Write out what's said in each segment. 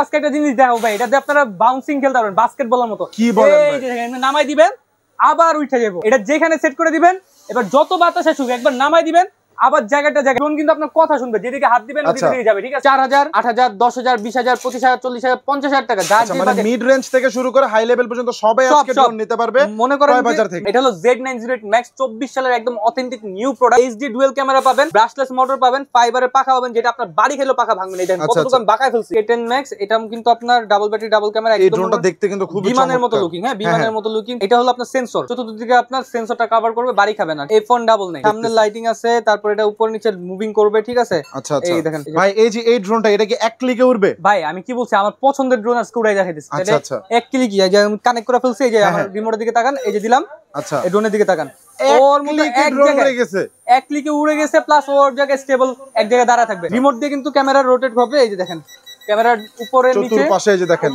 আজকে একটা জিনিস দেখাবো ভাই, এটাতে আপনারা বাউন্সিং খেলতে পারবেন বাস্কেটবলের মতো। কি বলেন ভাই? এই যে নামাই দিবেন আবার উঠে যাবো, এটা যেখানে সেট করে দিবেন, এবার যত বাতাস আসুক একবার নামাই দিবেন আবার জায়গাটা ড্রোন কিন্তু আপনার কথা শুনবে, যেদিকে হাত দিবেন ওদিকে যাবে। ঠিক আছে, 4000, 8000, 10000, 20000, 25000, 40000, 50000 টাকা, মানে মিড রেঞ্জ থেকে শুরু করে হাই লেভেল পর্যন্ত সবাই আজকে ড্রোন নিতে পারবে। মনে করেন বাজার থেকে এটা হলো Z908 Max 24 সালের একদম authentic new product. HD dual camera পাবেন, ব্রাশলেস মোটর পাবেন, ফাইবারের পাখা পাবেন, যেটা আপনার বাড়ি খেলেও পাখা ভাঙবে না। এটা কতটুকু আমি বাঁকায় ফেলছি। A10 Max এটা কিন্তু আপনার ডাবল ব্যাটারি ডাবল ক্যামেরা, এই ড্রোনটা দেখতে কিন্তু খুব বিমানের মতো লুকিং। হ্যাঁ, বিমানের মতো লুকিং। এটা হলো আপনার সেন্সর, চতুর্দিকে আপনার সেন্সরটা কভার করবে, বাড়ি খাবে না। F1 ডাবল নাই, সামনে লাইটিং আছে, তারপর এটা উপর নিচে মুভিং করবে। ঠিক আছে, আচ্ছা আচ্ছা। এই দেখেন ভাই, এই যে এই ড্রোনটা, এটা কি এক ক্লিকে উড়বে? ভাই আমি কি বলছি, আমার পছন্দের ড্রোন আজকে উড়াই দেখাই দিচ্ছি। আচ্ছা আচ্ছা, এক ক্লিকই যে আমি কানেক্ট করে ফেলছি। এই যে আমার রিমোটের দিকে তাকান, এই যে দিলাম। আচ্ছা, এই ড্রোনের দিকে তাকান, ওর মধ্যে এক ক্লিকে উড়ে গেছে, প্লাস ওর জায়গায় স্টেবল এক জায়গায় দাঁড়া থাকবে। রিমোট দিয়ে কিন্তু ক্যামেরা রোটেট হবে। এই যে দেখেন, ক্যামেরার উপরে নিচে পাশে এই যে দেখেন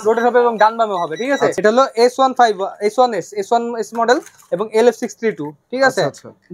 রোটেট হবে এবং ডান বামে হবে। ঠিক আছে, এটা হলো S1S মডেল এবং LF632। ঠিক আছে,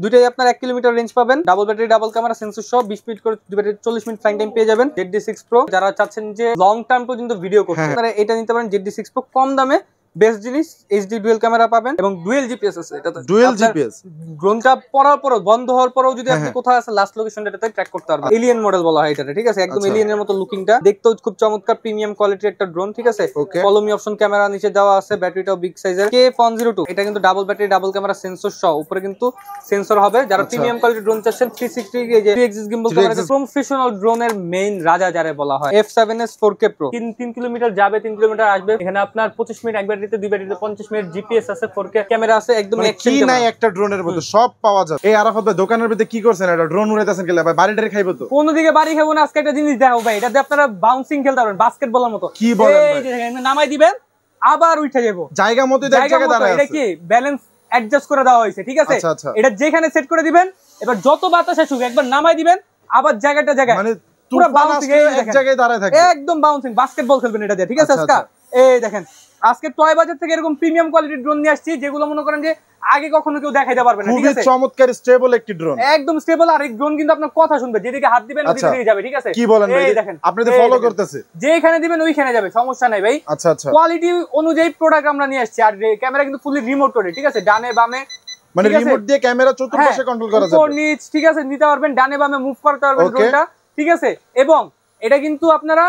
দুইটাই আপনার 1 কিলোমিটার রেঞ্জ পাবেন, double battery double camera sensor সহ। 20 মিনিট করে 40 মিনিট ফ্লাইং টাইম পেয়ে যাবেন। ZD6 Pro যারা চাচ্ছেন যে লং টার্ম পর্যন্ত ভিডিও করতে, আপনারা এটা নিতে পারেন। ZD6 Pro কম দামে বেস্ট জিনিস, এইচডি ডুয়াল ক্যামেরা পাবেন এবং ডুয়াল জিপিএস আছে। এটাতে ডুয়াল জিপিএস, ড্রোনটা পড়ার পর বন্ধ হওয়ার পরও যদি আপনি কোথায় আছে লাস্ট লোকেশনটা এটাতে ট্র্যাক করতে পারবেন। এলিয়েন মডেল বলা হয় এটাতে। ঠিক আছে, একদম এলিয়েনের মতো লুকিংটা, দেখতেও খুব চমৎকার, প্রিমিয়াম কোয়ালিটির একটা ড্রোন। ঠিক আছে, কলমি অপশন ক্যামেরা নিচে দেওয়া আছে, ব্যাটারিটাও বিগ সাইজের K102। এটা কিন্তু double battery double camera sensor সহ, উপরে কিন্তু সেন্সর হবে। যারা প্রিমিয়াম কোয়ালিটির ড্রোন চাচ্ছেন, 360 এই যে 3 এক্সিস গিম্বল ক্যামেরা, প্রফেশনাল ড্রোনের মেইন রাজা যারা বলা হয়। F7S 4K Pro 3 কিলোমিটার যাবে, 3 কিলোমিটার আসবে। এখানে আপনার 25 মিনিট এক ব্যাটারিতে, 2 ব্যাটারিতে 50 মিনিট, জিপিএস আছে, 4K ক্যামেরা আছে, একদম কি নাই একটা ড্রোনের মধ্যে সব পাওয়া যায়। এই আরাফাত ভাই দোকানের ভিতরে কি করছেন? এটা ড্রোন উড়াইতেছেন কেলা ভাই? বাড়িটারে খাইবো তো? কোন দিকে বাড়ি খাবো না, আজকে একটা জিনিস দেখাবো ভাই, এটাতে আপনারা বাউন্সিং খেলতে পারবেন বাস্কেটবলের মতো। কি বলেন ভাই? এই যে নামাই দিবেন আবার উঠে যাবো, জায়গা মতো জায়গায় দাঁড়ায় আছে। এটা কি ব্যালেন্স অ্যাডজাস্ট করে দেওয়া হয়েছে। ঠিক আছে, এটা যেখানে সেট করে দিবেন, এবার যত বাতাস আসুক একবার নামাই দিবেন আবার জায়গাটা জায়গায়, মানে পুরো বাউন্সিং এক জায়গায় দাঁড়ায় থাকে, একদম বাউন্সিং বাস্কেটবল খেলবেন এটা দিয়ে। ঠিক আছে, আজকে এই দেখেন, আজকে টয় বাজার থেকে এরকম প্রিমিয়াম কোয়ালিটির ড্রোন নিয়ে আসছি, যেগুলো মনে করেন যে আগে কখনো কেউ দেখাইতে পারবে না। ঠিক আছে, চমৎকার স্টেবল একটি ড্রোন, একদম স্টেবল। আর এই ড্রোন কিন্তু আপনার কথা শুনবে, যেদিকে হাত দিবেন ওদিকে যাবে। ঠিক আছে, কি বলেন ভাই? এই দেখেন আপনাদের ফলো করতেছে, যেখানে দিবেন ওইখানে যাবে, সমস্যা নাই ভাই। আচ্ছা আচ্ছা, কোয়ালিটি অনুযায়ী প্রোডাক্ট আমরা নিয়ে আসছি। আর ক্যামেরা কিন্তু ফুলি রিমোট করে। ঠিক আছে, ডানে বামে, মানে রিমোট দিয়ে ক্যামেরা চতুর্পাশে কন্ট্রোল করা যাবে, উপর নিচ। ঠিক আছে, নিতে পারবেন, ডানে বামে মুভ করতে পারবেন ড্রোনটা। ঠিক আছে, এবং এটা কিন্তু আপনারা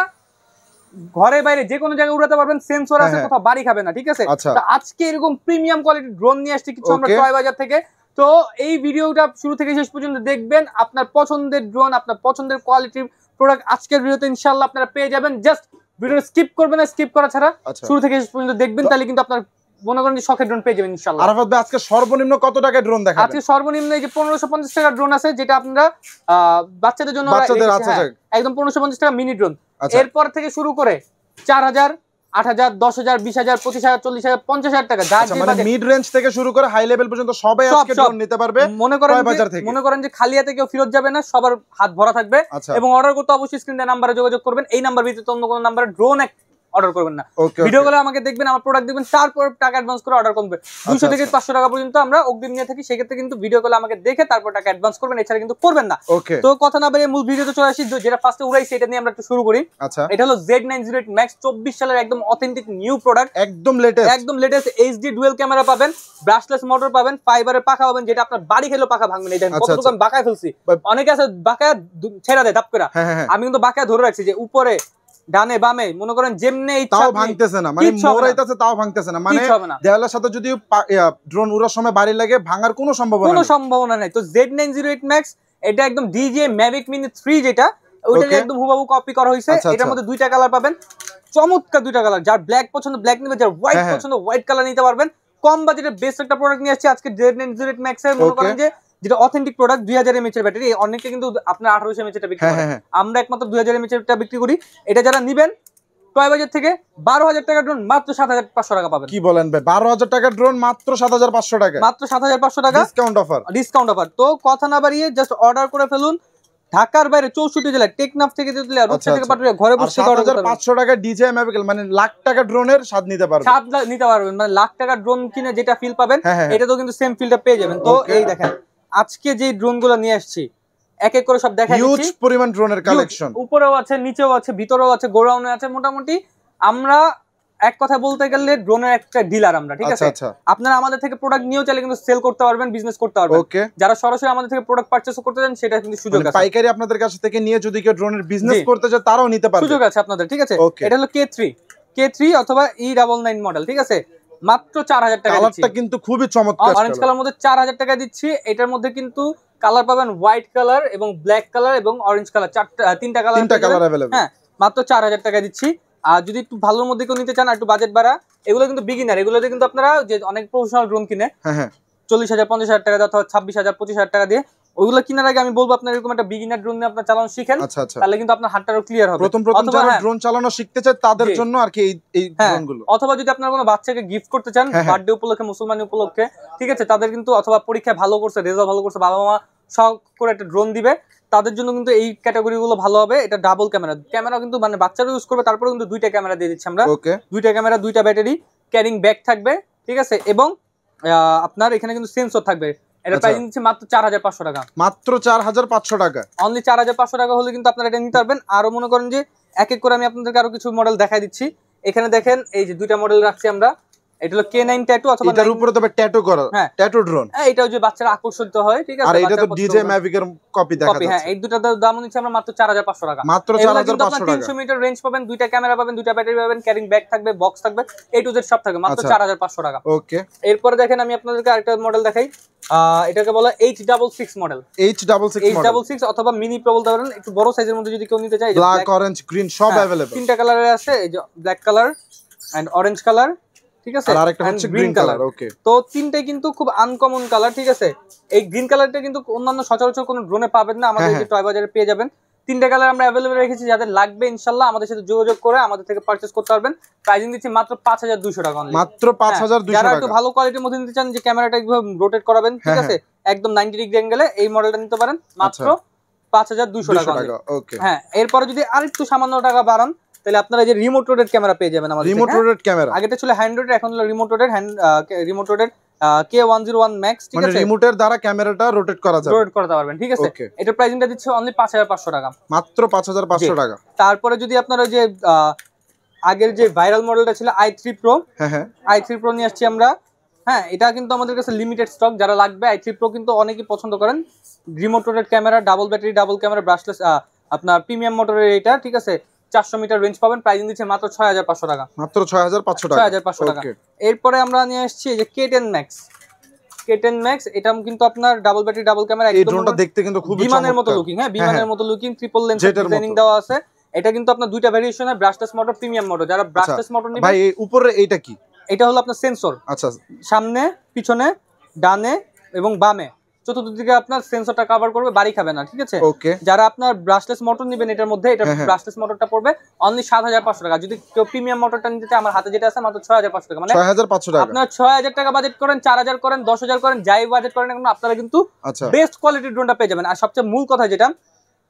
ঘরে বাইরে যে কোনো জায়গায় উড়াতে পারবেন, সেন্সর আছে, কোথাও বাড়ি খাবে না। ঠিক আছে, তো আজকে এরকম প্রিমিয়াম কোয়ালিটির ড্রোন নিয়ে আসছি কিছু আমরা টয় বাজার থেকে। তো এই ভিডিওটা শুরু থেকে শেষ পর্যন্ত দেখবেন, আপনার পছন্দের ড্রোন, আপনার পছন্দের কোয়ালিটির প্রোডাক্ট আজকের ভিডিওতে ইনশাআল্লাহ আপনারা পেয়ে যাবেন। জাস্ট ভিডিও স্কিপ করবেন না, স্কিপ করা ছাড়া শুরু থেকে শেষ পর্যন্ত দেখবেন, তাহলে কিন্তু আপনার মনে করেন যে শখের ড্রোন পেয়ে যাবেন ইনশাআল্লাহ। আরাফাত ভাই আজকে সর্বনিম্ন কত টাকায় ড্রোন দেখাবেন? আজকে সর্বনিম্ন এই যে 1550 টাকা ড্রোন আছে, যেটা আপনারা বাচ্চাদের জন্য একদম 1550 টাকা মিনি ড্রোন। এরপর থেকে শুরু করে 4000, 8000, 10000, 20000, 25000, 40000, 50000 টাকা, মানে মিড রেঞ্জ থেকে শুরু করে হাই লেভেল পর্যন্ত সবাই আজকে ড্রোন নিতে পারবে। মনে করেন যে খালি হাতে কেউ ফেরত যাবে না, সবার হাত ভরা থাকবে। এবং অর্ডার করতে অবশ্যই স্ক্রিনে নাম্বারে যোগাযোগ করবেন। এই নাম্বার ভিত্তিতে অন্য কোনো নাম্বারে ড্রোন অর্ডার করবেন না। ভিডিও গুলো আমাকে দেখবেন, আমার প্রোডাক্ট দেখবেন, তারপর টাকা অ্যাডভান্স করে অর্ডার করবেন। 200 থেকে 500 টাকা পর্যন্ত আমরা অগ্রিম নিয়ে থাকি। সেক্ষেত্রে কিন্তু ভিডিও কলে আমাকে দেখে তারপর টাকা অ্যাডভান্স করবেন, এছাড়া কিন্তু করবেন না। তো কথা না বেরিয়ে মূল ভিডিওতে চলে আসি, যেটা ফার্স্টে উড়াইছি এটা নিয়ে আমরা একটু শুরু করি। এটা হলো Z908 Max 24 সালের একদম অথেন্টিক নিউ প্রোডাক্ট, একদম লেটেস্ট এইচডি ডুয়াল ক্যামেরা পাবেন, ব্রাশলেস মোটর পাবেন, ফাইবারের পাখা পাবেন, যেটা আপনার বাড়ি খেলেও পাখা ভাঙবে না। দেখেন কতটুকু আমি বাঁকায় ফেলছি। অনেকে আছে বাঁকায় ছেড়ে দেয় ধাপ করে, আমি কিন্তু বাঁকায় ধরে রাখছি, যে উপরে ডানে বামে মনে করেন যেমনে ইচ্ছা তাও ভাঙতেছে না, মানে মোড়াইতেছে তাও ভাঙতেছে না, মানে দেওয়ালের সাথে যদি ড্রোন উড়ার সময় বাড়ি লাগে ভাঙার কোনো সম্ভাবনা নাই। তো Z908 Max এটা একদম DJI Mavic Mini 3, যেটা ওইটাকে একদম হুবহু কপি করা হয়েছে। এটার মধ্যে দুইটা কালার পাবেন, চমৎকার দুইটা কালার। যার ব্ল্যাক পছন্দ ব্ল্যাক নেবেন, যার হোয়াইট পছন্দ হোয়াইট কালার নিতে পারবেন। কম বাজেটের বেস্ট একটা প্রোডাক্ট নিয়ে আসছে আজকে Z908 Max এর। মনে করেন যে যেটা অথেন্টিক প্রোডাক্ট, 2000 mAh এর ব্যাটারি। অনেকে কিন্তু আপনার 1800 mAh এটা বিক্রি করে, আমরা একমাত্র 2000 mAh এটা বিক্রি করি। এটা যারা নিবেন টয় বাজার থেকে 12000 টাকা ড্রোন মাত্র 7500 টাকা পাবেন। কি বলেন ভাই? 12000 টাকা ড্রোন মাত্র 7500 টাকা, মাত্র 7500 টাকা ডিসকাউন্ট অফার। তো কথা না বাড়িয়ে জাস্ট অর্ডার করে ফেলুন। ঢাকার বাইরে 64 জেলায়, টেকনাফ থেকে দিলে, রূপসা থেকে পাঠিয়ে ঘরে বসে 7500 টাকা DJI Mavic, মানে লাখ টাকা ড্রোনের স্বাদ নিতে পারবেন। মানে লাখ টাকা ড্রোন কিনে যেটা ফিল পাবেন, এটা তো কিন্তু সেম ফিলটা পেয়ে যাবেন। তো এই দেখেন আজকে যে ড্রোনগুলো নিয়ে আসছি, এক এক করে সব দেখাই দিচ্ছি। হিউজ পরিমাণ ড্রোনের কালেকশন, উপরেও আছে, নিচেও আছে, ভিতরেও আছে, গোডাউনে আছে। মোটামুটি আমরা এক কথা বলতে গেলে ড্রোনের একটা ডিলার আমরা, ঠিক আছে? আপনারা আমাদের থেকে প্রোডাক্ট নিয়েও চাইলে কিন্তু সেল করতে পারবেন, বিজনেস করতে পারবেন। যারা সরাসরি আমাদের থেকে প্রোডাক্ট পারচেজ করতে চান সেটা কিন্তু সুযোগ আছে। পাইকারি আপনাদের কাছ থেকে নিয়ে যদি কেউ ড্রোনের বিজনেস করতে চায় তারাও নিতে পারবে, সুযোগ আছে আপনাদের, ঠিক আছে? এটা হলো K3 অথবা E99 মডেল, ঠিক আছে? মাত্র 4000 টাকা। কালারটা কিন্তু খুবই চমৎকার, অরেঞ্জ কালার মধ্যে 4000 টাকা দিচ্ছি। এটার মধ্যে কিন্তু কালার পাবেন হোয়াইট কালার এবং ব্ল্যাক কালার এবং অরেঞ্জ কালার, তিনটা কালার अवेलेबल। হ্যাঁ, মাত্র 4000 টাকা দিচ্ছি। আর যদি একটু ভালোর মধ্যে কেউ নিতে চান, একটু বাজেট বাড়া, এগুলো কিন্তু বিগিনার। এগুলোতে কিন্তু আপনারা যে অনেক প্রফেশনাল ড্রোন কিনে 40,000 50,000 টাকা অথবা 26,000 25,000 টাকা দিয়ে, ওইগুলো কেনার আগে আমি বলবো আপনার এরকম একটা বিগিনার ড্রোন নিয়ে আপনার চালানো শিখেন, তাহলে কিন্তু আপনার হাতটাও ক্লিয়ার হবে। প্রথম যারা ড্রোন চালানো শিখতে চায় তাদের জন্য আর কি এই ড্রোনগুলো। অথবা যদি আপনার কোনো বাচ্চাকে গিফট করতে চান বার্থডে উপলক্ষে, মুসলমানি উপলক্ষে, ঠিক আছে, তাদের কিন্তু অথবা পরীক্ষায় ভালো করছে, রেজাল্ট ভালো করছে, বাবা মা শখ করে একটা ড্রোন দিবে, তাদের জন্য কিন্তু এই ক্যাটাগরি গুলো ভালো হবে। এটা ডাবল ক্যামেরা কিন্তু মানে বাচ্চারা ইউজ করবে, তারপরে কিন্তু দুইটা ক্যামেরা দিয়ে দিচ্ছি আমরা। দুইটা ক্যামেরা, দুইটা ব্যাটারি, ক্যারিং ব্যাগ থাকবে, ঠিক আছে? এবং আপনার এখানে কিন্তু সেন্সর থাকবে। এটা প্রাইসিং দিচ্ছি মাত্র 4500 টাকা। মাত্র 4500 টাকা, অনলি 4500 টাকা হলে কিন্তু আপনারা এটা নিতে পারবেন। আরো মনে করেন যে এক এক করে আমি আপনাদেরকে আরো কিছু মডেল দেখাই দিচ্ছি। এখানে দেখেন এই যে দুইটা মডেল রাখছি আমরা। এটা হলো K9 ট্যাটু অথবা এটার উপরে তবে ট্যাটু করা, ট্যাটু ড্রোন। এটা ওই যে বাচ্চারা আকর্ষিত হয়, ঠিক আছে? আর এটা তো ডিজে ম্যাভিক এর কপি দেখা যাচ্ছে। হ্যাঁ, এই দুটার দাম নিচ্ছি আমরা মাত্র 4500 টাকা। মাত্র 4500 টাকা। 300 মিটার রেঞ্জ পাবেন, দুইটা ক্যামেরা পাবেন, দুইটা ব্যাটারি পাবেন, ক্যারিং ব্যাগ থাকবে, বক্স থাকবে, A to Z সব থাকবে, মাত্র 4500 টাকা। ওকে, এরপরে দেখেন আমি আপনাদেরকে আরেকটা মডেল দেখাই। এটাকে বলা H66 মডেল। H66 অথবা মিনি প্রো বলতে পারেন। একটু বড় সাইজের মধ্যে যদি কেউ নিতে চায়, ব্ল্যাক, অরেঞ্জ, গ্রিন সব अवेलेबल। তিনটা কালারে আছে, এই যে black colour and orange colour, ঠিক আছে? আর আরেকটা হচ্ছে গ্রিন কালার। ওকে, তো তিনটাই কিন্তু খুব আনকমন কালার, ঠিক আছে? এই গ্রিন কালারটা কিন্তু অন্যান্য সচরাচর কোনো ড্রোনে পাবেন না, আমাদের এই টয় বাজারে পেয়ে যাবেন। তিনটা কালার আমরা अवेलेबल রেখেছি, যাদের লাগবে ইনশাআল্লাহ আমাদের সাথে যোগাযোগ করে আমাদের থেকে পারচেজ করতে পারবেন। প্রাইসিং দিচ্ছি মাত্র 5200 টাকা অনলি। মাত্র 5200 যারা টাকা। একটু ভালো কোয়ালিটির মধ্যে নিতে চান, যে ক্যামেরাটা একভাবে রোটেট করাবেন, ঠিক আছে, একদম 90 ডিগ্রি অ্যাঙ্গেলে, এই মডেলটা নিতে পারেন মাত্র 5200 টাকা। ওকে, হ্যাঁ, এরপরে যদি আরেকটু সামান্য টাকা বাড়ান, তাহলে আপনারা যে রিমোট রোটেট ক্যামেরা পেয়ে যাবেন আমাদের। রিমোট রোটেট ক্যামেরা আগেটা ছিল হ্যান্ড রোটেট, এখন হলো রিমোট রোটেট K101 Max, ঠিক আছে? মানে রিমোটের দ্বারা ক্যামেরাটা রোটেট করা যাবে, রোটেট করতে পারবেন, ঠিক আছে? এটার প্রাইসিংটা দিচ্ছে অনলি 5500 টাকা। মাত্র 5500 টাকা। তারপরে যদি আপনারা যে আগের যে ভাইরাল মডেলটা ছিল i3 Pro, হ্যাঁ, i3 Pro নিয়ে আসছি আমরা। হ্যাঁ, এটা কিন্তু আমাদের কাছে লিমিটেড স্টক, যারা লাগবে i3 Pro কিন্তু অনেকেই পছন্দ করেন। Remote rotate camera, double battery, double camera, brushless, আপনার প্রিমিয়াম মোটরের এটা, ঠিক আছে? 400 মিটার রেঞ্জ পাবেন। প্রাইসিং দিচ্ছে মাত্র 6500 টাকা। মাত্র 6500 টাকা। 6500 টাকা। এরপরে আমরা নিয়ে আসছি এই যে K10 Max। এটা কিন্তু আপনার ডাবল ব্যাটারি, ডাবল ক্যামেরা, এই ড্রোনটা দেখতে কিন্তু খুব বিমানের মতো লুকিং। হ্যাঁ, বিমানের মতো লুকিং, ট্রিপল লেন্স ডিজাইনিং দেওয়া আছে। এটা কিন্তু আপনার দুইটা ভেরিয়েশনে, ব্রাশলেস মোটর, প্রিমিয়াম মোটর। যারা ব্রাশলেস মোটর নেবেন, ভাই এই উপরে এইটা কি? এটা হলো আপনার সেন্সর। আচ্ছা, সামনে, পিছনে, ডানে এবং বামে, চতুর্দিকে আপনার সেন্সরটা কভার করবে, বাড়ি খাবে না, ঠিক আছে? যারা আপনার ব্রাশলেস মোটর নেবেন, এটার মধ্যে এটা ব্রাশলেস মোটরটা পড়বে অনলি 7500 টাকা। যদি কেউ প্রিমিয়াম মোটরটা নিতে চায়, আমার হাতে যেটা আছে মাত্র 6500 টাকা। মানে 6500 টাকা। আপনার 6000 টাকা বাজেট করেন, 4000 করেন, 10000 করেন, যাই বাজেট করেন এখন, আপনারা কিন্তু বেস্ট কোয়ালিটির ড্রোনটা পেয়ে যাবেন। আর সবচেয়ে মূল কথা যেটা,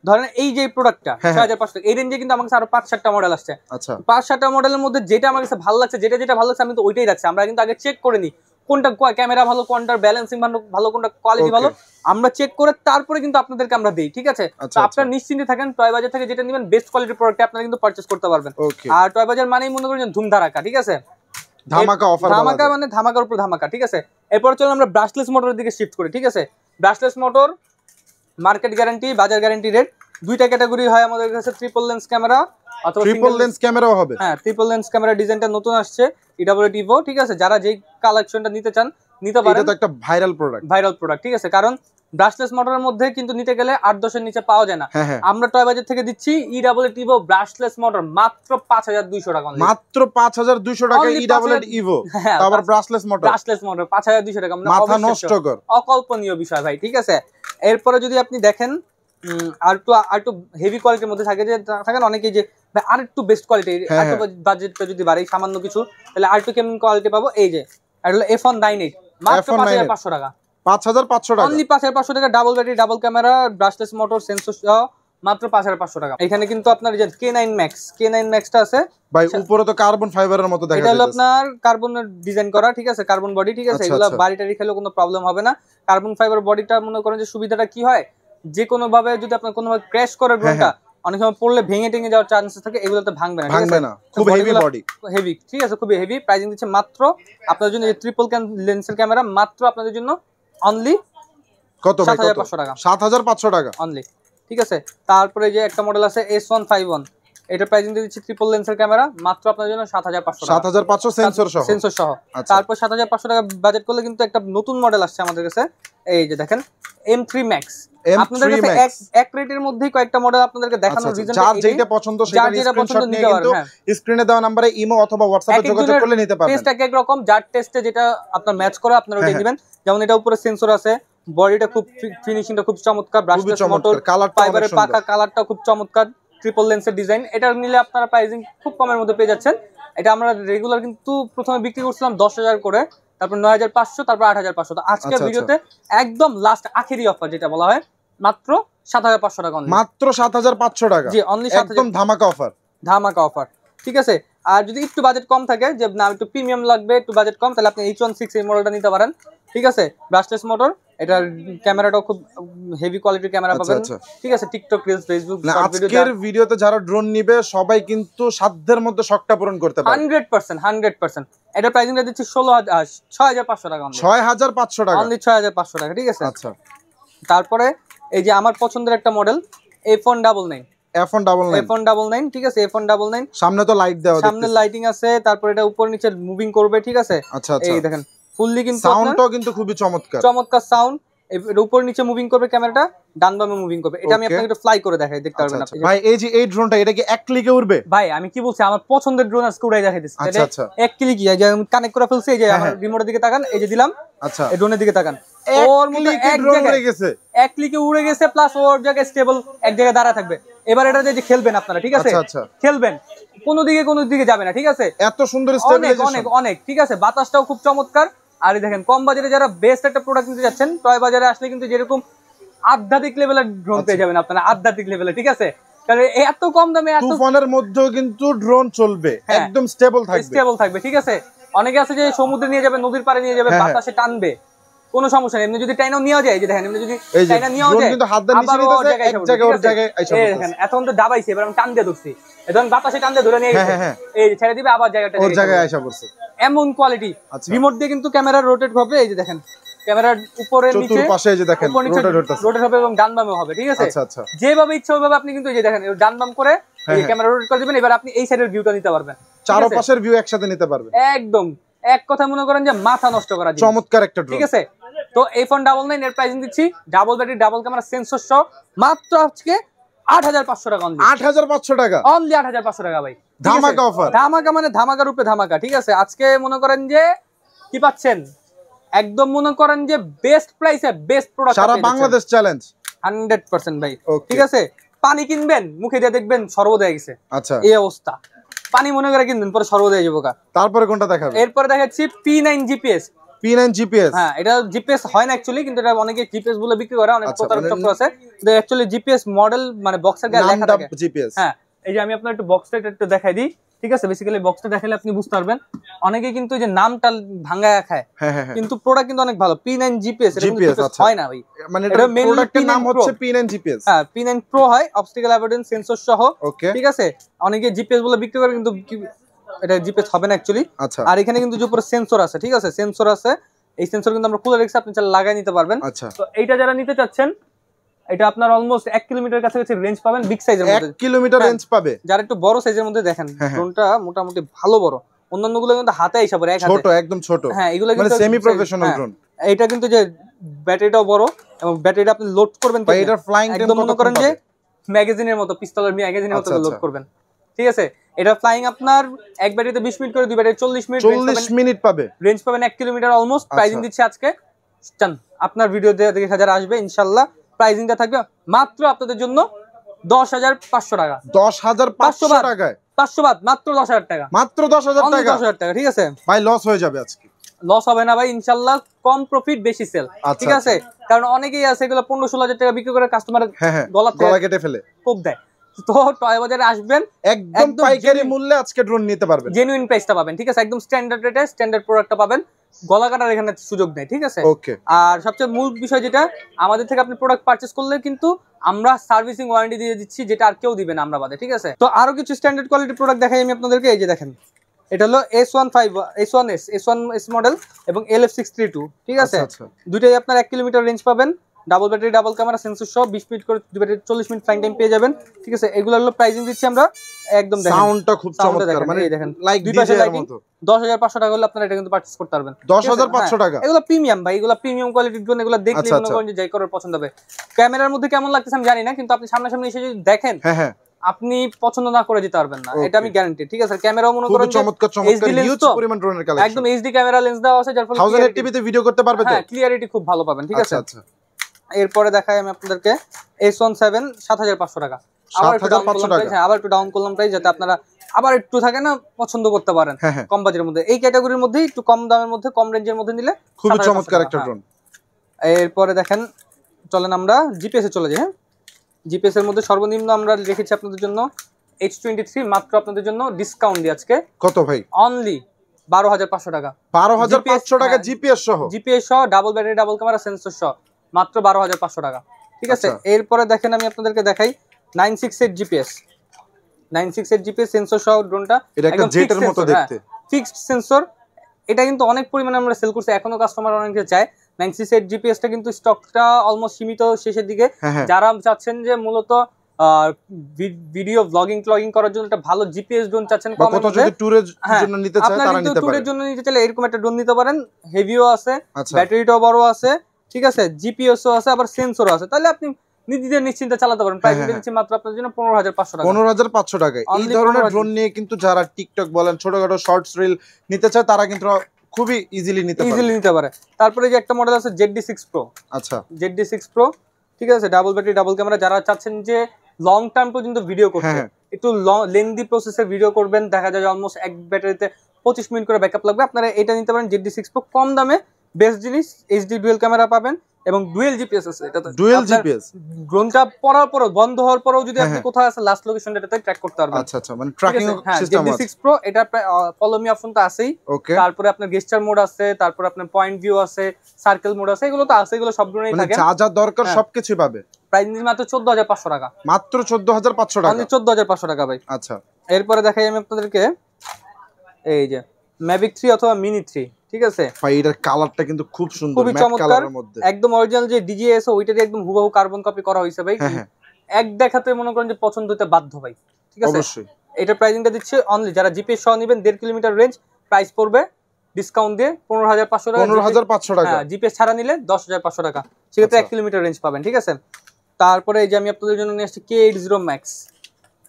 ধরেন এই যে প্রোডাক্টটা 6500 টাকা, এই রেঞ্জে কিন্তু আমার কাছে আরো 5-7টা মডেল আসছে। আচ্ছা, 5-7টা মডেলের মধ্যে যেটা আমার কাছে ভালো লাগছে, যেটা ভালো লাগছে, আমি তো ওইটাই রাখছি। আমরা কিন্তু আগে চেক করে নিই কোনটা ক্যামেরা ভালো, কোনটার ব্যালেন্সিং ভালো, কোনটা কোয়ালিটি ভালো, আমরা চেক করে তারপরে কিন্তু আপনাদেরকে আমরা দেই, ঠিক আছে? তো আপনারা নিশ্চিন্তে থাকেন, টয় বাজার থেকে যেটা নেবেন বেস্ট কোয়ালিটির প্রোডাক্ট আপনারা কিন্তু পারচেজ করতে পারবেন। আর টয় বাজার মানেই মনে করেন ধুমধারাকা, ঠিক আছে? ধামাকা অফার, ধামাকা মানে ধামাকার উপর ধামাকা, ঠিক আছে? এরপর চলুন আমরা ব্রাশলেস মোটরের দিকে শিফট করি, ঠিক আছে? ব্রাশলেস মোটর মার্কেট গ্যারান্টি, বাজার গ্যারান্টি রেট। দুইটা ক্যাটাগরি হয় আমাদের কাছে, ট্রিপল লেন্স ক্যামেরা অথবা ট্রিপল লেন্স ক্যামেরাও হবে। হ্যাঁ, ট্রিপল লেন্স ক্যামেরা ডিজাইনটা নতুন আসছে, EWT Evo, ঠিক আছে? যারা যেই কালেকশনটা নিতে চান নিতে পারেন। এটা তো একটা ভাইরাল প্রোডাক্ট, ঠিক আছে? কারণ ব্রাশলেস মোটরের মধ্যে কিন্তু নিতে গেলে 8-10 এর নিচে পাওয়া যায় না। আমরা টয় বাজার থেকে দিচ্ছি EWT Evo ব্রাশলেস মোটর মাত্র 5200 টাকা। মাত্র 5200 টাকা EWT Evo, তারপর ব্রাশলেস মোটর 5200 টাকা, মানে মাথা নষ্ট কর, অকল্পনীয় বিষয় ভাই, ঠিক আছে? এরপরে যদি আপনি দেখেন আর একটু হেভি কোয়ালিটির মধ্যে থাকে, যে থাকেন অনেকেই যে ভাই আর একটু বেস্ট কোয়ালিটি, একটু বাজেটটা যদি বাড়াই সামান্য কিছু, তাহলে আর একটু কেমন কোয়ালিটি পাবো। এই যে এটা হলো F198 মাত্র 5500 টাকা। 5500 টাকা, অনলি 5500 টাকা। Double battery, double camera, brushless motor, sensor সহ মাত্র 5500 টাকা। এখানে কিন্তু আপনার যে K9 Maxটা আছে ভাই, উপরে তো কার্বন ফাইবারের মতো দেখা যায়। এটা হলো আপনার কার্বনের ডিজাইন করা, ঠিক আছে? কার্বন বডি, ঠিক আছে? এগুলো বাড়ি টাড়ি খেলেও কোনো প্রবলেম হবে না। কার্বন ফাইবার বডিটা মনে করেন যে সুবিধাটা কি হয়, যে কোনো ভাবে যদি আপনার কোনো ভাবে ক্র্যাশ করে ড্রোনটা, অনেক সময় পড়লে ভেঙে টেঙে যাওয়ার চান্সেস থাকে, এগুলোতে ভাঙবে না, খুব হেভি বডি, হেভি, ঠিক আছে, খুবই হেভি। প্রাইসিং দিচ্ছে মাত্র আপনাদের জন্য এই ট্রিপল লেন্সের ক্যামেরা মাত্র আপনাদের জন্য অনলি কত ভাই? 7500 টাকা, 7500 টাকা অনলি, ঠিক আছে। তারপরে যে একটা মডেল আছে S151, এটা প্রাইসিং দিচ্ছে ট্রিপল লেন্সের ক্যামেরা মাত্র আপনাদের জন্য 7500 টাকা, 7500 সেন্সর সহ। তারপর 7500 টাকা বাজেট করলে কিন্তু একটা নতুন মডেল আসছে আমাদের কাছে, এই যে দেখেন M3 Max। আপনাদের কাছে এক রেটের মধ্যেই কয়েকটা মডেল আপনাদেরকে দেখানোর রিজন, যার যেটা পছন্দ সেটা স্ক্রিনশট নিয়ে কিন্তু স্ক্রিনে দেওয়া নম্বরে ইমো অথবা হোয়াটসঅ্যাপে যোগাযোগ করলে নিতে পারবেন। টেস্ট এক রকম, যার টেস্টে যেটা আপনার ম্যাচ করে আপনারা ওটা দিবেন। যেমন এটা উপরে সেন্সর আছে, বডিটা খুব ফিনিশিংটা খুব চমৎকার, ব্রাশলেস মোটর, ফাইবারের পাকা, কালারটা খুব চমৎকার, ট্রিপল লেন্সের ডিজাইন। এটা নিলে আপনারা প্রাইসিং খুব কমের মধ্যে পেয়ে যাচ্ছেন। এটা আমরা রেগুলার কিন্তু প্রথমে বিক্রি করছিলাম 10000 করে, তারপর 9500, তারপর 8500। তো আজকের ভিডিওতে একদম লাস্ট আখেরি অফার যেটা বলা হয়, মাত্র 7500 টাকা, মাত্র 7500 টাকা, জি অনলি, একদম ধামাকা অফার, ধামাকা অফার, ঠিক আছে। আর যদি একটু বাজেট কম থাকে, যে না একটু প্রিমিয়াম লাগবে, একটু বাজেট কম, তাহলে আপনি H16 এই মডেলটা নিতে পারেন, ঠিক আছে। ব্রাশলেস মোটর, এটার ক্যামেরাটাও খুব হেভি কোয়ালিটির ক্যামেরা পাবেন, ঠিক আছে। টিকটক, রিলস, ফেসবুক, আজকের ভিডিওতে যারা ড্রোন নিবে সবাই কিন্তু সাধ্যের মধ্যে শখটা পূরণ করতে পারে 100%। এটা প্রাইসিংটা দিচ্ছি 6500 টাকা, 6500 টাকা, অনলি 6500 টাকা, ঠিক আছে। আচ্ছা, তারপরে এই যে আমার পছন্দের একটা মডেল F199, ঠিক আছে। F199 সামনে তো লাইট দেওয়া, সামনে লাইটিং আছে, তারপর এটা উপর নিচে মুভিং করবে, ঠিক আছে। আচ্ছা, এই দেখেন ফুললি কিন্তু সাউন্ডটাও কিন্তু খুবই চমৎকার সাউন্ড। এর উপর নিচে মুভিং করবে ক্যামেরাটা, ডান বামে মুভিং করবে। এটা আমি আপনাকে একটু ফ্লাই করে দেখাই, দেখতে পারবেন আপনি। ভাই এই যে এই ড্রোনটা, এটা কি এক ক্লিকে উড়বে? ভাই আমি কি বলছি, আমার পছন্দের ড্রোন আজকে উড়াই দেখাই দিচ্ছি। আচ্ছা, এক ক্লিকই, যে আমি কানেক্ট করে ফেলছি, এই যে আমার রিমোটের দিকে তাকান, এই যে দিলাম, আচ্ছা, এই ড্রোনের দিকে তাকান, ওর মধ্যে এক ক্লিকে উড়ে গেছে, প্লাস ওর জায়গায় স্টেবল এক জায়গায় দাঁড়া থাকবে। এবার এটা যে খেলবেন আপনারা, ঠিক আছে, খেলবেন কোন দিকে যাবে না, ঠিক আছে। এত সুন্দর স্টেবিলাইজেশন, অনেক ঠিক আছে। বাতাসটাও খুব চমৎকার। আর দেখেন কম বাজারে যারা বেস্ট একটা প্রোডাক্ট নিতে যাচ্ছেন, টয় বাজারে আসলে কিন্তু যেরকম আধ্যাত্মিক লেভেলের ড্রোন পেয়ে যাবেন আপনারা, আধ্যাত্মিক লেভেলে, ঠিক আছে। কারণ এত কম দামে তুফানের মধ্যেও কিন্তু ড্রোন চলবে, একদম স্টেবল থাকবে, ঠিক আছে। অনেকে আছে যে সমুদ্রে নিয়ে যাবে, নদীর পাড়ে নিয়ে যাবে, বাতাসে টানবে, কোনো সমস্যা নেই। এমনি যদি টাইনা নিয়ে যায়, যে দেখেন এমনি যদি টাইনা নিয়ে যায়, কিন্তু হাত দিয়ে নিচে নিতেছে, এক জায়গায় ওর জায়গায় আইসা পড়ছে। দেখেন এখন তো দাবাইছে, এবার আমি টান দিয়ে ধরছি, এখন বাতাসে টান দিয়ে ধরে নিয়ে গেছে, এই ছেড়ে দিবে, আবার ওর জায়গায় আইসা পড়ছে, এমন কোয়ালিটি। রিমোট দিয়ে কিন্তু ক্যামেরা রোটেট হবে, এই যে দেখেন ক্যামেরার উপরে নিচে পাশে, এই যে দেখেন রোটেট হবে এবং ডান বামে হবে, ঠিক আছে। আচ্ছা, যেভাবে ইচ্ছা ওইভাবে আপনি কিন্তু এই যে দেখেন ডান বাম করে এই ক্যামেরা রোটেট করে দিবেন। এবার আপনি এই সাইডের ভিউটা নিতে পারবেন, চারপাশের ভিউ একসাথে নিতে পারবেন, একদম এক কথা মনে করেন যে মাথা নষ্ট করা যায়, চমৎকার একটা ড্রোন, ঠিক আছে। তো F199 এর প্রাইসিং দিচ্ছি double battery, double camera, sensor সহ মাত্র আজকে 8500 টাকা, অনলি 8500 টাকা, অনলি 8500 টাকা ভাই, ধামাকা অফার, ধামাকা মানে ধামাকার রূপে ধামাকা, ঠিক আছে। আজকে মনে করেন যে কি পাচ্ছেন, একদম মনে করেন যে বেস্ট প্রাইসে বেস্ট প্রোডাক্ট, সারা বাংলাদেশ চ্যালেঞ্জ 100% ভাই, ঠিক আছে। পানি কিনবেন, মুখে দিয়ে দেখবেন সর্বদাই গেছে, আচ্ছা, এই অবস্থা। পানি মনে করে কিনবেন, পরে সর্বদাই যাবো। তারপরে কোনটা দেখাবেন? এরপরে দেখাচ্ছি P9 GPS। হ্যাঁ, এটা জিপিএস হয় না অ্যাকচুয়ালি, কিন্তু এটা অনেকে জিপিএস বলে বিক্রি করে, অনেক প্রতারক চক্র আছে। কিন্তু অ্যাকচুয়ালি জিপিএস মডেল মানে বক্সের গায়ে লেখা থাকে জিপিএস। হ্যাঁ, এই যে আমি আপনার একটু বক্সটা একটু দেখাই দিই, ঠিক আছে। বেসিক্যালি বক্সটা দেখালে আপনি বুঝতে পারবেন। অনেকে কিন্তু যে নামটা ভাঙায়া খায়, কিন্তু প্রোডাক্ট কিন্তু অনেক ভালো। P9 GPS এটা কিন্তু হয় না ভাই, মানে এটা প্রোডাক্টের নাম হচ্ছে P9 GPS। হ্যাঁ, P9 Pro হয়, অবস্টাকেল অ্যাভয়েডেন্স সেন্সর সহ, ঠিক আছে। অনেকে জিপিএস বলে বিক্রি করে, কিন্তু এটা জিপিএস হবে না অ্যাকচুয়ালি। আর এখানে কিন্তু যে উপরে সেন্সর আছে, ঠিক আছে, সেন্সর আছে। এই সেন্সর কিন্তু আমরা খুলে রেখেছি, আপনি চাইলে লাগাই নিতে পারবেন। তো এইটা যারা নিতে চাচ্ছেন, এটা আপনার অলমোস্ট 1 কিলোমিটার কাছাকাছি রেঞ্জ পাবেন, বিগ সাইজের মধ্যে 1 কিলোমিটার রেঞ্জ পাবে। যারা একটু বড় সাইজের মধ্যে দেখেন, ড্রোনটা মোটামুটি ভালো বড়, অন্যান্যগুলো কিন্তু হাতে আইসা পড়ে, এক হাতে ছোট, একদম ছোট। হ্যাঁ, এগুলো কিন্তু সেমি প্রফেশনাল ড্রোন। এইটা কিন্তু যে ব্যাটারিটাও বড়, এবং ব্যাটারিটা আপনি লোড করবেন ভাই, এটা ফ্লাইং টাইম মনে করেন যে ম্যাগাজিনের মতো, পিস্তলের ম্যাগাজিনের মতো লোড করবেন, ঠিক আছে। এটা ফ্লাইং আপনার এক ব্যাটারিতে 20 মিনিট করে, দুই ব্যাটারি 40 মিনিট পাবে, রেঞ্জ পাবেন 1 কিলোমিটার অলমোস্ট। প্রাইসিং দিচ্ছে আজকে চান আপনার ভিডিও দেখে যারা আসবে, ইনশাআল্লাহ প্রাইসিংটা থাকবে মাত্র আপনাদের জন্য 10500 টাকা, 10500 টাকায় 500 বাদ, মাত্র 10000 টাকা, মাত্র 10000 টাকা, 10000 টাকা, ঠিক আছে ভাই। লস হয়ে যাবে আজকে? লস হবে না ভাই, ইনশাআল্লাহ কম প্রফিট বেশি সেল, ঠিক আছে। কারণ অনেকেই আছে এগুলো 15-16 হাজার টাকা বিক্রি করে কাস্টমার গলা কেটে ফেলে, খুব দেয়। তো টয় বাজারে আসবেন, একদম পাইকারি মূল্যে আজকে ড্রোন নিতে পারবেন, জেনুইন প্রাইসটা পাবেন, ঠিক আছে, একদম স্ট্যান্ডার্ড রেটে স্ট্যান্ডার্ড প্রোডাক্টটা পাবেন, গলা কাটার এখানে সুযোগ নেই, ঠিক আছে। ওকে। আর সবচেয়ে মূল বিষয় যেটা, আমাদের থেকে আপনি প্রোডাক্ট পারচেজ করলে কিন্তু আমরা সার্ভিসিং ওয়ারেন্টি দিয়ে দিচ্ছি, যেটা আর কেউ দিবে না আমরা বাদে, ঠিক আছে। তো আরো কিছু স্ট্যান্ডার্ড কোয়ালিটি প্রোডাক্ট দেখাই আমি আপনাদেরকে। এই যে দেখেন, এটা হলো S1S মডেল এবং LF632, ঠিক আছে। দুইটাই আপনার 1 কিলোমিটার রেঞ্জ পাবেন, double battery double camera sensor সহ, 20 মিনিট করে 40 মিনিট ফ্লাইং টাইম পেয়ে যাবেন, ঠিক আছে। এগুলো হলো প্রাইসিং দিচ্ছি আমরা একদম, দেখেন সাউন্ডটা খুব চমৎকার, মানে দেখেন লাইক ডিজে এর মতো। 10,500 টাকা হলে আপনারা এটা কিন্তু পারচেজ করতে পারবেন। 10,500 টাকা? এগুলো প্রিমিয়াম ভাই, এগুলো প্রিমিয়াম কোয়ালিটির জন্য, এগুলো দেখলে মনে করেন যে যাই করার পছন্দ হবে। ক্যামেরার মধ্যে কেমন লাগতেছে আমি জানি না, কিন্তু আপনি সামনাসামনি এসে যদি দেখেন, হ্যাঁ আপনি পছন্দ না করে যেতে পারবেন না, এটা আমি গ্যারান্টি, ঠিক আছে। ক্যামেরাও মনে করেন চমৎকার হিউজ পরিমাণ ড্রোনের কালেকশন, একদম এইচডি ক্যামেরা লেন্স দেওয়া আছে, যার ফলে 1080p তে ভিডিও করতে পারবে, তো ক্লিয়ারিটি খুব ভালো পাবেন, ঠিক আছে। আচ্ছা। এরপরে দেখাই আমি আপনাদেরকে S17 7,500 টাকা, আবার একটু ডাউন করলাম প্রাইস, যাতে আপনারা আবার একটু থাকে না পছন্দ করতে পারেন কম বাজেটের মধ্যে। এই ক্যাটাগরির মধ্যে একটু কম দামের মধ্যে, কম রেঞ্জের মধ্যে নিলে খুবই চমৎকার একটা ড্রোন। এরপরে দেখেন, চলেন আমরা জিপিএস এ চলে যাই। হ্যাঁ, জিপিএস এর মধ্যে সর্বনিম্ন আমরা রেখেছি আপনাদের জন্য H23, মাত্র আপনাদের জন্য ডিসকাউন্ট দিয়ে আজকে কত ভাই? অনলি 12,500 টাকা। 12,500 টাকা জিপিএস সহ, double battery double camera sensor সহ, মাত্র 12,500 টাকা, ঠিক আছে। এরপরে দেখেন, আমি আপনাদেরকে দেখাই 968 জিপিএস, 968 জিপিএস সেন্সর সহ ড্রোনটা, এটা একটা জেটের মতো দেখতে, ফিক্সড সেন্সর। এটা কিন্তু অনেক পরিমাণে আমরা সেল করছি, এখনো কাস্টমার অনেকে চায়। 968 জিপিএসটা কিন্তু স্টকটা অলমোস্ট সীমিত, শেষের দিকে। যারা চাচ্ছেন যে মূলত ভিডিও ব্লগিং করার জন্য একটা ভালো জিপিএস ড্রোন চাচ্ছেন, কত যদি ট্যুরের জন্য নিতে চায় তারা নিতে পারে, ট্যুরের জন্য নিতে চাইলে এরকম একটা ড্রোন নিতে পারেন। হেভিও আছে, ব্যাটারিটাও বড় আছে, ঠিক আছে, জিপিএসও আছে, আবার সেন্সরও আছে, তাহলে আপনি নিজেদের নিশ্চিন্তে চালাতে পারেন। প্রাইস দিচ্ছি মাত্র আপনাদের জন্য 15,500 টাকা। 15,500 টাকায় এই ধরনের ড্রোন নিয়ে কিন্তু যারা টিকটক বলেন, ছোটখাটো শর্টস রিল নিতে চায়, তারা কিন্তু খুবই ইজিলি নিতে পারে। তারপরে যে একটা মডেল আছে ZD6 Pro, আচ্ছা, ZD6 Pro, ঠিক আছে, ডাবল ব্যাটারি ডাবল ক্যামেরা। যারা চাচ্ছেন যে লং টার্ম পর্যন্ত ভিডিও করতে, একটু লেন্দি প্রসেসে ভিডিও করবেন, দেখা যায় অলমোস্ট এক ব্যাটারিতে 25 মিনিট করে ব্যাকআপ লাগবে, আপনারা এটা নিতে পারেন। ZD6 Pro কম দামে বেস্ট জিনিস, HD ডুয়াল ক্যামেরা পাবেন এবং ডুয়াল জিপিএস আছে। এটা ডুয়াল জিপিএস, ড্রোনটা পড়ার পরও বন্ধ হওয়ার পরও যদি আপনি কোথায় আছে লাস্ট লোকেশনটা এটাতে ট্র্যাক করতে পারবেন। আচ্ছা, মানে ট্র্যাকিং সিস্টেম আছে। ZD6 Pro এটা ফলো মি অপশনটা আছেই, তারপরে আপনার গেস্টার মোড আছে, তারপরে আপনার পয়েন্ট ভিউ আছে, সার্কেল মোড আছে, এগুলো তো আছে, এগুলো সব ড্রোনেই থাকে, যা যা দরকার সবকিছু পাবে। প্রাইস মাত্র 14,500 টাকা, মাত্র 14,500 টাকা, অনলি 14,500 টাকা ভাই। আচ্ছা, এরপরে দেখাই আমি আপনাদেরকে এই যে Mavic 3 অথবা Mini 3, ঠিক আছে ভাই। এটার কালারটা কিন্তু খুব সুন্দর, ম্যাট কালারের মধ্যে, একদম অরিজিনাল যে DJI ওইটারই একদম হুবহু কার্বন কপি করা হইছে ভাই। এক দেখাতে মনে করেন যে পছন্দ হতে বাধ্য ভাই, ঠিক আছে। অবশ্যই এটা প্রাইসিংটা দিচ্ছে অনলি, যারা জিপিএস সহ নেবেন 1.5 কিলোমিটার রেঞ্জ, প্রাইস পড়বে ডিসকাউন্ট দিয়ে 15,500 টাকা। 15,500 টাকা, হ্যাঁ, জিপিএস ছাড়া নিলে 10,500 টাকা, সেক্ষেত্রে 1 কিলোমিটার রেঞ্জ পাবেন, ঠিক আছে। তারপরে এই যে আমি আপনাদের জন্য নিয়ে আসছি K80 Max,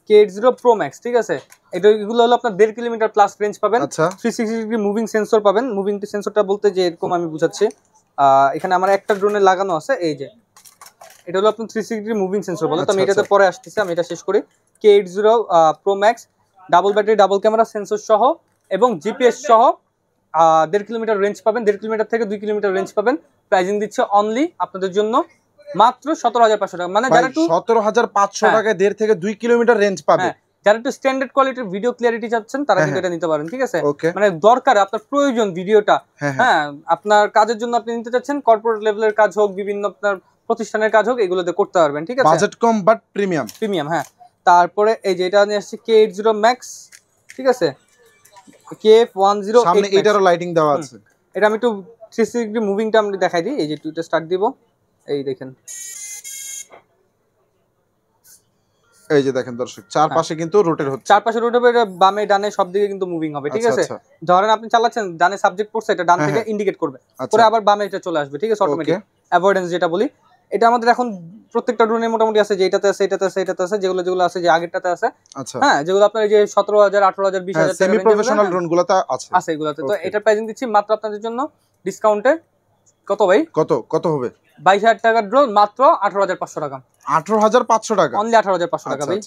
K80 Pro Max, ঠিক আছে। এগুলো হলো আপনার 1.5 কিলোমিটার প্লাস রেঞ্জ পাবেন, 360 ডিগ্রি মুভিং সেন্সর পাবেন। মুভিং সেন্সরটা বলতে যে এরকম আমি বুঝাচ্ছি, এখানে আমার একটা ড্রোনে লাগানো আছে, এই যে এটা হলো আপনার 360 ডিগ্রি মুভিং সেন্সর বলে, তো আমি এটাতে পরে আসতেছি, আমি এটা শেষ করি। K80 Pro Max, double battery double camera sensor সহ এবং জিপিএস সহ 1.5 কিলোমিটার রেঞ্জ পাবেন, 1.5 কিলোমিটার থেকে 2 কিলোমিটার রেঞ্জ পাবেন। প্রাইসিং দিচ্ছে অনলি আপনাদের জন্য মাত্র 17,500 টাকা, মানে যারা একটু 17,500 টাকায় 1.5 থেকে 2 কিলোমিটার রেঞ্জ পাবে। যারা একটু স্ট্যান্ডার্ড কোয়ালিটির ভিডিও ক্লিয়ারিটি চাচ্ছেন, তারা কিন্তু এটা নিতে পারেন, ঠিক আছে। মানে দরকার আপনার প্রয়োজন ভিডিওটা, হ্যাঁ, আপনার কাজের জন্য আপনি নিতে চাচ্ছেন, কর্পোরেট লেভেলের কাজ হোক, বিভিন্ন আপনার প্রতিষ্ঠানের কাজ হোক, এগুলোতে করতে পারবেন, ঠিক আছে। বাজেট কম বাট প্রিমিয়াম, হ্যাঁ। তারপরে এই যে এটা নিয়ে আসছে K80 Max, ঠিক আছে, KF108 সামনে এটারও লাইটিং দেওয়া আছে। এটা আমি একটু 360 ডিগ্রি মুভিংটা আমি দেখাই দিই। এই যে টুইটার স্টার্ট দিব, এই দেখেন, এই যে দেখেন দর্শক, চারপাশে কিন্তু রোটেট হচ্ছে, চারপাশে রোটেট হবে, এটা বামে ডানে সব দিকে কিন্তু মুভিং হবে, ঠিক আছে। ধরেন আপনি চালাচ্ছেন, ডানে সাবজেক্ট পড়ছে, এটা ডান থেকে ইন্ডিকেট করবে, পরে আবার বামে এটা চলে আসবে, ঠিক আছে, অটোমেটিক অ্যাভয়েডেন্স যেটা বলি। এটা আমাদের এখন প্রত্যেকটা ড্রোনে মোটামুটি আছে, যে এটাতে আছে, এটাতে আছে, এটাতে আছে, যেগুলো আছে, যে আগেরটাতে আছে, হ্যাঁ, যেগুলো আপনার যে 17,000, 18,000, 20,000 সেমি প্রফেশনাল ড্রোনগুলোতে আছে এগুলোতে। তো এটা প্রাইসিং দিচ্ছি মাত্র আপনাদের জন্য ডিসকাউন্টে কত ভাই? কত হবে? 22,000 টাকার ড্রোন মাত্র 18,500 টাকা, 18,500 টাকা, অনলি 18,500 টাকা ভাই।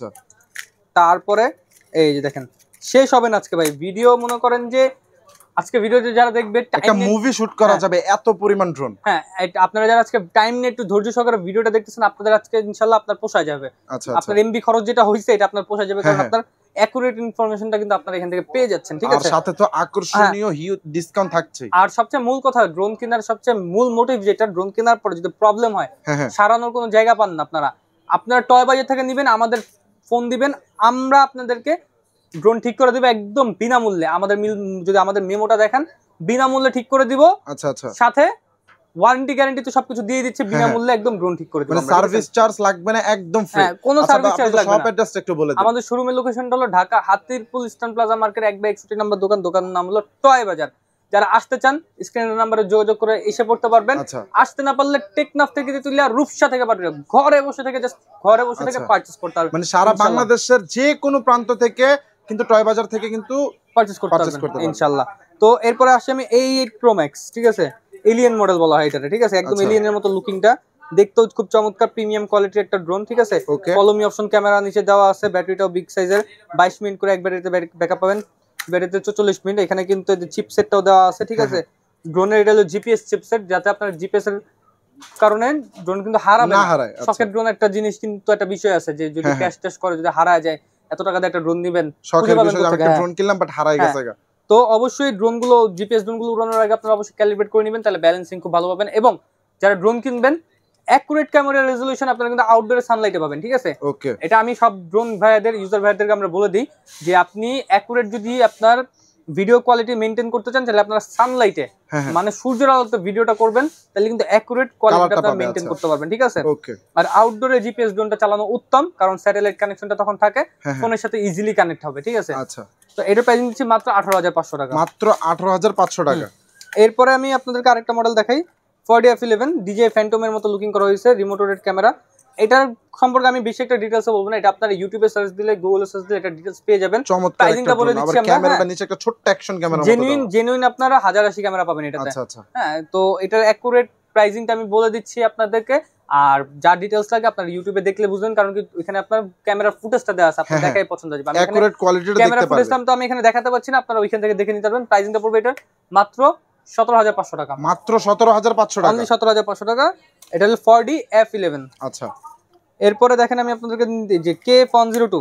তারপরে এই যে দেখেন, শেষ হবে না আজকে ভাই ভিডিও, মনে করেন যে আজকে ভিডিওতে যারা দেখবে একটা মুভি শুট করা যাবে এত পরিমাণ ড্রোন। হ্যাঁ, আপনারা যারা আজকে টাইম নিয়ে একটু ধৈর্য সহকারে ভিডিওটা দেখতেছেন, আপনাদের আজকে ইনশাআল্লাহ আপনার পোষায় যাবে। আপনার এমবি খরচ যেটা হইছে এটা আপনার পোষায় যাবে, কারণ আপনার অ্যাকুরেট ইনফরমেশনটা কিন্তু আপনারা এখান থেকে পেয়ে যাচ্ছেন, ঠিক আছে? আর সাথে তো আকর্ষণীয় হিউজ ডিসকাউন্ট থাকছে। আর সবচেয়ে মূল কথা, ড্রোন কেনার সবচেয়ে মূল মোটিভ যেটা, ড্রোন কেনার পরে যদি প্রবলেম হয়, সারানোর কোনো জায়গা পান না আপনারা টয় বাজার থেকে নেবেন, আমাদের ফোন দিবেন, আমরা আপনাদেরকে ড্রোন ঠিক করে দেব একদম বিনামূল্যে। যদি আমাদের মেমোটা দেখেন, বিনামূল্যে ঠিক করে দিব। আচ্ছা আচ্ছা, সাথে ওয়ারেন্টি গ্যারান্টি তো সবকিছু দিয়ে দিচ্ছে বিনামূল্যে, একদম ড্রোন ঠিক করে দিব। মানে সার্ভিস চার্জ লাগবে না, একদম ফ্রি। হ্যাঁ, কোনো সার্ভিস চার্জ লাগবে না। শপ অ্যাড্রেসটা একটু বলে দিন। আমাদের শোরুমের লোকেশনটা হলো Dhaka Hatirpool Eastern Plaza market 1/61 number দোকানের নাম হলো টয় বাজার। যারা আসতে চান স্ক্রিনের নম্বরে যোগাযোগ করে এসে পড়তে পারবেন। আসতে না পারলে টেকনাফ থেকে তেতুলিয়া রূপসা থেকে পাঠাবেন, ঘরে বসে থেকে পারচেজ করতে পারবেন। মানে সারা বাংলাদেশের যে কোনো প্রান্ত থেকে কিন্তু টয় বাজার থেকে কিন্তু পারচেজ করতে পারবেন ইনশাআল্লাহ। তো এরপরে আসি আমি A8 Pro Max, ঠিক আছে? এলিয়েন মডেল বলা হয় এটা, ঠিক আছে? একদম এলিয়েনের মতো লুকিংটা, দেখতেও খুব চমৎকার প্রিমিয়াম কোয়ালিটির একটা ড্রোন, ঠিক আছে? ফলো মি অপশন ক্যামেরা নিচে দেওয়া আছে, ব্যাটারিটাও বিগ সাইজের, 22 মিনিট করে এক ব্যাটারিতে ব্যাকআপ পাবেন, ব্যাটারিতে 44 মিনিট। এখানে কিন্তু চিপসেটটাও দেওয়া আছে, ঠিক আছে? ড্রোনের এটা হলো জিপিএস চিপসেট, যাতে আপনার জিপিএস এর কারণে ড্রোন কিন্তু হারাবে না। শখের ড্রোন একটা জিনিস, কিন্তু একটা বিষয় আছে যে যদি ক্র্যাশ ট্যাশ করে, যদি হারায় যায়, এত টাকা দিয়ে একটা ড্রোন নেবেন, শখের বিষয়, আমি একটা ড্রোন কিনলাম বাট হারায় গেছে। তো অবশ্যই ড্রোনগুলো, জিপিএস ড্রোনগুলো উড়ানোর আগে আপনারা অবশ্যই ক্যালিব্রেট করে নেবেন, তাহলে ব্যালেন্সিং খুব ভালো পাবেন। এবং যারা ড্রোন কিনবেন, অ্যাকুরেট ক্যামেরা রেজোলিউশন আপনারা কিন্তু আউটডোরে সানলাইটে পাবেন, ঠিক আছে? এটা আমি সব ড্রোন ভাইয়াদের, ইউজার ভাইয়াদেরকে আমরা বলে দিই যে আপনি অ্যাকুরেট যদি আপনার ভিডিও কোয়ালিটি মেইনটেইন করতে চান, তাহলে আপনারা সানলাইটে, মানে সূর্যের আলোতে ভিডিওটা করবেন, তাহলে কিন্তু অ্যাকুরেট কোয়ালিটি আপনারা মেইনটেইন করতে পারবেন, ঠিক আছে? আর আউটডোরে জিপিএস ড্রোনটা চালানো উত্তম, কারণ স্যাটেলাইট কানেকশনটা তখন থাকে, ফোনের সাথে ইজিলি কানেক্ট হবে, ঠিক আছে? আচ্ছা, তো এটার প্রাইসিং দিচ্ছি মাত্র 18,500 টাকা। মাত্র 18,500 টাকা। এরপরে আমি আপনাদেরকে আরেকটা মডেল দেখাই, Ford F11 DJI Phantom এর মতো লুকিং করা হয়েছে, রিমোট রোটেট ক্যামেরা। এটার সম্পর্কে আমি বেশি একটা ডিটেইলস বলবো না, এটা আপনারা ইউটিউবে সার্চ দিলে, গুগলে সার্চ দিলে এটা ডিটেইলস পেয়ে যাবেন। প্রাইসিংটা বলে দিচ্ছি আমরা, ক্যামেরাটা নিচে একটা ছোট অ্যাকশন ক্যামেরা মতো দাও, জেনুইন আপনারা 1080 ক্যামেরা পাবেন এটাতে। আচ্ছা আচ্ছা, হ্যাঁ, তো এটার অ্যাকুরেট প্রাইসিংটা আমি বলে দিচ্ছি আপনাদেরকে, আর যা ডিটেইলস লাগে আপনারা ইউটিউবে দেখলে বুঝবেন, কারণ কি ওখানে আপনার ক্যামেরার ফুটেজটা দেওয়া আছে, আপনি দেখাই পছন্দ হবে। আমি অ্যাকুরেট কোয়ালিটিটা দেখতে পারবেন। ক্যামেরা ফুটেজটা তো আমি এখানে দেখাতে পাচ্ছি না, আপনারা ওইখান থেকে দেখে নিতে পারবেন। প্রাইসিংটা পড়বে এটা মাত্র 17,500 টাকা। মাত্র 17,500 টাকা, অনলি 17,500 টাকা। এটা হলো Ford F11। আচ্ছা, এরপরে দেখেন আমি আপনাদেরকে যে KF102,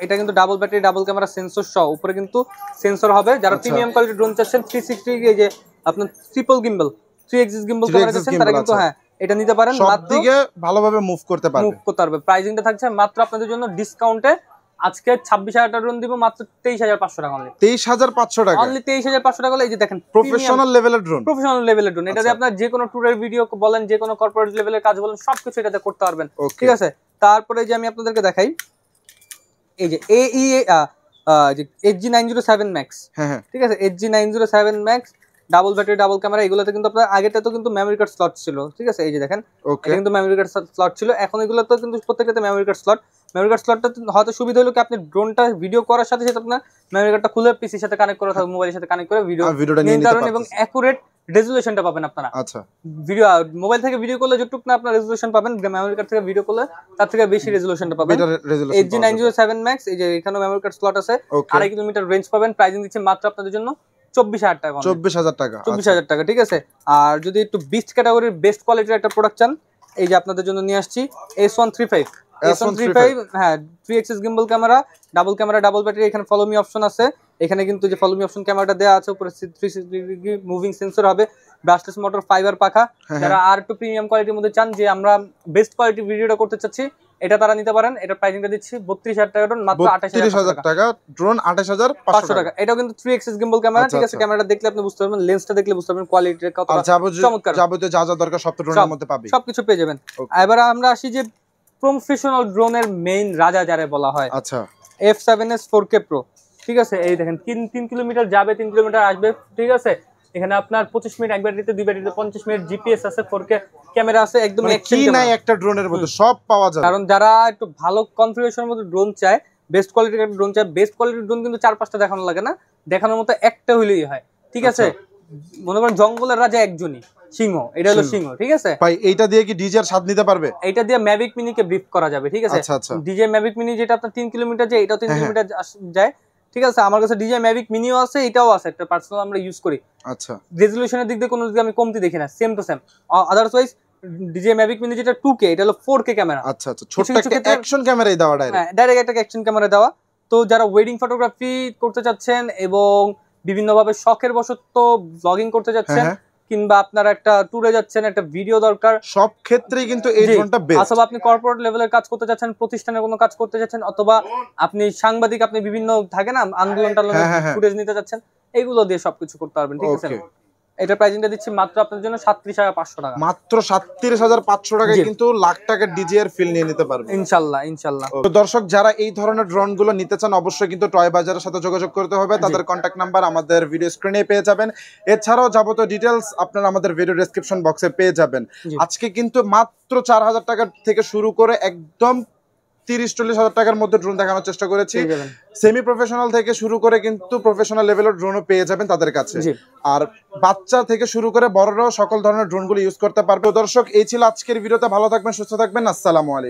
এটা কিন্তু double battery, double camera, sensor সহ, উপরে কিন্তু সেন্সর হবে। যারা প্রিমিয়াম কোয়ালিটির ড্রোন চাচ্ছেন, 360 এই যে আপনার triple gimbal, 3 axis gimbal camera চাচ্ছেন, তারা কিন্তু হ্যাঁ এটা নিতে পারেন, সব দিকে ভালোভাবে মুভ করতে পারবে। প্রাইসিংটা থাকছে মাত্র আপনাদের জন্য ডিসকাউন্টে আজকে 26,000 টাকা ড্রোন দিব মাত্র 23,500 টাকা। অনলি 23,500 টাকা, অনলি 23,500 টাকা। এই যে দেখেন প্রফেশনাল লেভেলের ড্রোন, প্রফেশনাল লেভেলের ড্রোন। এটাতে আপনার যে কোনো ট্যুরের ভিডিও বলেন, যে কোনো কর্পোরেট লেভেলের কাজ বলেন, সবকিছু এটাতে করতে পারবেন, ঠিক আছে? তারপরে যে আমি আপনাদেরকে দেখাই, এই যে HG907 Max, হ্যাঁ ঠিক আছে? HG907 Max double battery, double camera. এগুলোতে কিন্তু আপনার আগেটা তো কিন্তু মেমরি কার্ড স্লট ছিল, ঠিক আছে? এই যে দেখেন, এটা কিন্তু মেমরি কার্ড স্লট ছিল, এখন এগুলো তো কিন্তু প্রত্যেকটাতে memory card slot. Memory card স্লটটা হয়তো সুবিধা হলো কি, আপনি ড্রোনটা ভিডিও করার সাথে সাথে আপনার মেমরি কার্ডটা খুলে পিসির সাথে কানেক্ট করে, মোবাইলের সাথে কানেক্ট করে ভিডিওটা নিতে পারবেন, এবং অ্যাকুরেট রেজোলিউশনটা পাবেন আপনারা। আচ্ছা, ভিডিও মোবাইল থেকে ভিডিও করলে যতটুকু না আপনার রেজোলিউশন পাবেন, মেমরি কার্ড থেকে ভিডিও করলে তার থেকে বেশি রেজোলিউশনটা পাবেন। HG907 Max, এই যে এখানে মেমরি কার্ড স্লট আছে, 2.5 কিলোমিটার রেঞ্জ পাবেন। প্রাইসিং দিচ্ছে মাত্র আপনাদের জন্য 24,000 টাকা। 24,000 টাকা, 24,000 টাকা, ঠিক আছে? আর যদি একটু বিস্ট ক্যাটাগরির বেস্ট কোয়ালিটির একটা প্রোডাক্ট চান, এই যে আপনাদের জন্য নিয়ে আসছি S135। হ্যাঁ, 3 axis gimbal camera, double camera, double battery. এখানে ফলো মি অপশন আছে, এখানে কিন্তু যে ফলো মি অপশন ক্যামেরাটা দেওয়া আছে, উপরে 360 ডিগ্রি মুভিং সেন্সর হবে, ব্রাশলেস মোটর, ফাইবার পাখা। যারা আর একটু প্রিমিয়াম কোয়ালিটির মধ্যে চান, যে আমরা বেস্ট কোয়ালিটির ভিডিওটা করতে চাচ্ছি, এটা তারা নিতে পারেন। এটা প্রাইসিংটা দিচ্ছি 32,000 টাকা ড্রোন, মাত্র 28,000 টাকা ড্রোন, 28,500 টাকা। এটাও কিন্তু 3 এক্সিস গিম্বল ক্যামেরা, ঠিক আছে? ক্যামেরাটা দেখলে আপনি বুঝতে পারবেন, লেন্সটা দেখলে বুঝতে পারবেন কোয়ালিটিটা কতটা চমৎকার। যাবতীয় যা যা দরকার সব ড্রোনের মধ্যে পাবেন, সবকিছু পেয়ে যাবেন। এবার আমরা আসি যে প্রফেশনাল ড্রোনের মেইন রাজা যারে বলা হয়, আচ্ছা, F7S 4K Pro, ঠিক আছে? এই দেখেন 3 কিলোমিটার যাবে, 3 কিলোমিটার আসবে, ঠিক আছে? এখানে আপনার 25 মিনিট এক ব্যাটারিতে, 2 ব্যাটারিতে 50 মিনিট, জিপিএস আছে, 4K ক্যামেরা আছে, একদম কি নাই একটা ড্রোনের মধ্যে সব পাওয়া যায়। কারণ যারা একটু ভালো কনফিগারেশনের মধ্যে ড্রোন চায়, বেস্ট কোয়ালিটির একটা ড্রোন চায়, বেস্ট কোয়ালিটির ড্রোন কিন্তু 4-5টা দেখানো লাগে না, দেখানোর মতো একটা হইলেই হয়, ঠিক আছে? মনে করেন জঙ্গলের রাজা একজনই, সিংহ। এটা হলো সিংহ, ঠিক আছে ভাই? এইটা দিয়ে কি ডিজে এর স্বাদ নিতে পারবে? এইটা দিয়ে ম্যাভিক মিনি কে ব্রিফ করা যাবে, ঠিক আছে? আচ্ছা আচ্ছা, ডিজে ম্যাভিক মিনি যেটা আপনার 3 কিলোমিটার যায়, এটাও 3 কিলোমিটার যায়। ঠিক আছে, আমার কাছে DJI Mavic Miniও আছে, এটাও আছে, একটা পার্সোনাল আমরা ইউজ করি। আচ্ছা, রেজোলিউশনের দিক দিয়ে কোনো দিকে আমি কমতি দেখি না, same to same. Otherwise DJI Mavic Mini যেটা 2K, এটা হলো 4K ক্যামেরা। আচ্ছা আচ্ছা, ছোট একটা অ্যাকশন ক্যামেরাই দেওয়া ডাইরেক্ট। হ্যাঁ, ডাইরেক্ট একটা অ্যাকশন ক্যামেরা দেওয়া। তো যারা ওয়েডিং ফটোগ্রাফি করতে চাচ্ছেন এবং বিভিন্নভাবে শখের বশত ব্লগিং করতে যাচ্ছেন, কিংবা আপনারা একটা ট্যুরে যাচ্ছেন, একটা ভিডিও দরকার, সব ক্ষেত্রেই কিন্তু এই ড্রোনটা বেস্ট। অথবা আপনি কর্পোরেট লেভেলের কাজ করতে যাচ্ছেন, প্রতিষ্ঠানের কোনো কাজ করতে যাচ্ছেন, অথবা আপনি সাংবাদিক, আপনি বিভিন্ন থাকে না আন্দোলন টান্দোলন ফুটেজ নিতে যাচ্ছেন, এইগুলো দিয়ে সবকিছু করতে পারবেন। ঠিক আছে, এটা প্রাইসিংটা দিচ্ছি মাত্র আপনাদের জন্য 37,500 টাকা। মাত্র 37,500 টাকায় কিন্তু লাখ টাকার DJI এর ফিল নিয়ে নিতে পারবেন ইনশাআল্লাহ ইনশাআল্লাহ। তো দর্শক, যারা এই ধরনের ড্রোন গুলো নিতে চান অবশ্যই কিন্তু টয় বাজারের সাথে যোগাযোগ করতে হবে। তাদের কন্ট্যাক্ট নাম্বার আমাদের ভিডিও স্ক্রিনে পেয়ে যাবেন। এছাড়াও যাবতীয় ডিটেইলস আপনারা আমাদের ভিডিও ডেসক্রিপশন বক্সে পেয়ে যাবেন। আজকে কিন্তু মাত্র 4,000 টাকা থেকে শুরু করে একদম 30-40,000 টাকার মধ্যে ড্রোন দেখানোর চেষ্টা করেছি। সেমি প্রফেশনাল থেকে শুরু করে কিন্তু প্রফেশনাল লেভেলের ড্রোনও পেয়ে যাবেন তাদের কাছে। আর বাচ্চা থেকে শুরু করে বড়রাও সকল ধরনের ড্রোনগুলো ইউজ করতে পারবে। দর্শক, এই ছিল আজকের ভিডিওতে। ভালো থাকবেন, সুস্থ থাকবেন, আসসালামু আলাইকুম।